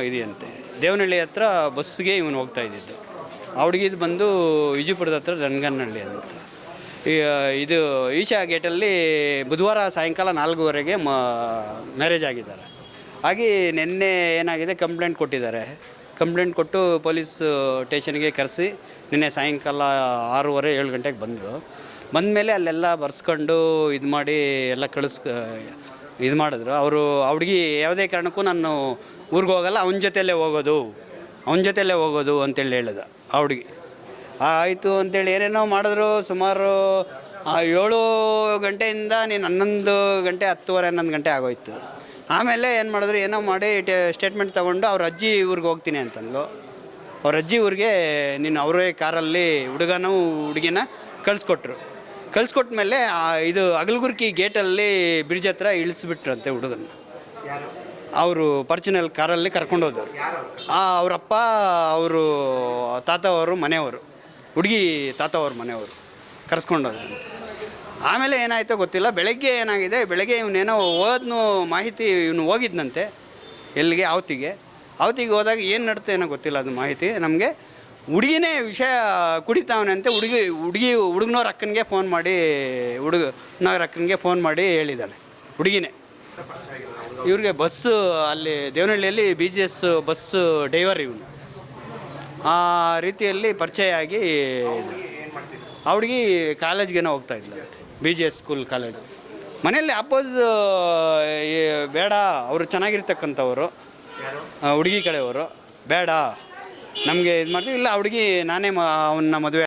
ಇದೆಯಂತೆ ದೇವನಹಳ್ಳಿ ಹತ್ರ ಬಸ್ಸಿಗೆ ಇವನು ಹೋಗ್ತಾ ಇದ್ದಿದ್ದು. ಆ ಹುಡುಗಿದು ಬಂದು ವಿಜಯಪುರದ ಹತ್ರ ರಣಗನಹಳ್ಳಿ ಅಂತ. ಇದು ಈಶಾ ಗೇಟಲ್ಲಿ ಬುಧವಾರ ಸಾಯಂಕಾಲ 4:15ಗೆ ಮ್ಯಾರೇಜ್ ಆಗಿದ್ದಾರೆ. ಹಾಗೆ ನಿನ್ನೆ ಏನಾಗಿದೆ ಕಂಪ್ಲೇಂಟ್ ಕೊಟ್ಟಿದ್ದಾರೆ. ಕಂಪ್ಲೇಂಟ್ ಕೊಟ್ಟು ಪೊಲೀಸ್ ಸ್ಟೇಷನ್ಗೆ ಕರೆಸಿ ನಿನ್ನೆ ಸಾಯಂಕಾಲ 6:30 7 ಗಂಟೆಗೆ ಬಂದರು. ಬಂದಮೇಲೆ ಅಲ್ಲೆಲ್ಲ ಬರ್ಸ್ಕೊಂಡು ಇದು ಮಾಡಿ ಎಲ್ಲ ಇದು ಮಾಡಿದ್ರು. ಅವರು ಹುಡುಗಿ ಯಾವುದೇ ಕಾರಣಕ್ಕೂ ನಾನು ಊರಿಗೆ ಹೋಗಲ್ಲ, ಅವನ ಜೊತೆಯಲ್ಲೇ ಹೋಗೋದು ಅಂತೇಳಿ ಹೇಳಿದ ಆ ಹುಡುಗಿ. ಆಯಿತು ಅಂತೇಳಿ ಏನೇನೋ ಮಾಡಿದ್ರು. ಸುಮಾರು 7 ಗಂಟೆಯಿಂದ ನೀನು 11 ಗಂಟೆ 10:30 11 ಗಂಟೆ ಆಗೋಯ್ತು. ಆಮೇಲೆ ಏನು ಮಾಡಿದ್ರು, ಏನೋ ಮಾಡಿ ಸ್ಟೇಟ್ಮೆಂಟ್ ತೊಗೊಂಡು ಅವ್ರ ಅಜ್ಜಿ ಊರಿಗೆ ಹೋಗ್ತೀನಿ ಅಂತಂದು. ಅವ್ರ ಅಜ್ಜಿ ಊರಿಗೆ ನೀನು ಅವರೇ ಕಾರಲ್ಲಿ ಹುಡುಗಿನ ಕಳಿಸ್ಕೊಟ್ಮೇಲೆ ಇದು ಅಗಲಗುರ್ಕಿ ಗೇಟಲ್ಲಿ ಬ್ರಿಡ್ಜ್ ಹತ್ರ ಇಳಿಸ್ಬಿಟ್ರಂತೆ ಹುಡುಗನ. ಅವರು ಪರ್ಚನಲ್ ಕಾರಲ್ಲಿ ಕರ್ಕೊಂಡು ಹೋದವರು. ಅವರಪ್ಪ, ಅವರು ತಾತ ಅವರು ಮನೆಯವರು, ಹುಡುಗಿ ತಾತ ಅವ್ರ ಮನೆಯವರು ಕರೆಸ್ಕೊಂಡೋದಂತೆ. ಆಮೇಲೆ ಏನಾಯಿತೋ ಗೊತ್ತಿಲ್ಲ. ಬೆಳಗ್ಗೆ ಏನಾಗಿದೆ, ಬೆಳಗ್ಗೆ ಇವನೇನೋ ಹೋದ್ನು ಮಾಹಿತಿ, ಇವನು ಹೋಗಿದ್ನಂತೆ ಎಲ್ಲಿಗೆ ಅವತ್ತಿಗೆ ಹೋದಾಗ ಏನು ನಡ್ತೇನೋ ಗೊತ್ತಿಲ್ಲ ಅದು ಮಾಹಿತಿ ನಮಗೆ. ಹುಡುಗಿನೇ ವಿಷಯ ಕುಡಿತಾವನಂತೆ. ಹುಡುಗನವ್ರ ಅಕ್ಕನಿಗೆ ಫೋನ್ ಮಾಡಿ ಹೇಳಿದ್ದಾಳೆ ಹುಡುಗಿನೇ. ಇವ್ರಿಗೆ ಬಸ್ಸು ಅಲ್ಲಿ ದೇವನಹಳ್ಳಿಯಲ್ಲಿ BGS ಬಸ್ಸು ಡ್ರೈವರ್ ಇವನು. ಆ ರೀತಿಯಲ್ಲಿ ಪರಿಚಯ ಆಗಿ ಆ ಹುಡುಗಿ ಕಾಲೇಜ್ಗೇನೋ ಹೋಗ್ತಾ ಇದ್ಲ, BGS ಸ್ಕೂಲ್ ಕಾಲೇಜ್. ಮನೆಯಲ್ಲಿ ಬೇಡ, ಅವರು ಚೆನ್ನಾಗಿರ್ತಕ್ಕಂಥವ್ರು, ಹುಡುಗಿ ಕಡೆಯವರು ಬೇಡ ನಮಗೆ ಇದು ಮಾಡ್ತೀವಿ, ಇಲ್ಲ ಹುಡುಗಿ ನಾನೇ ಅವನ್ನ ಮದುವೆ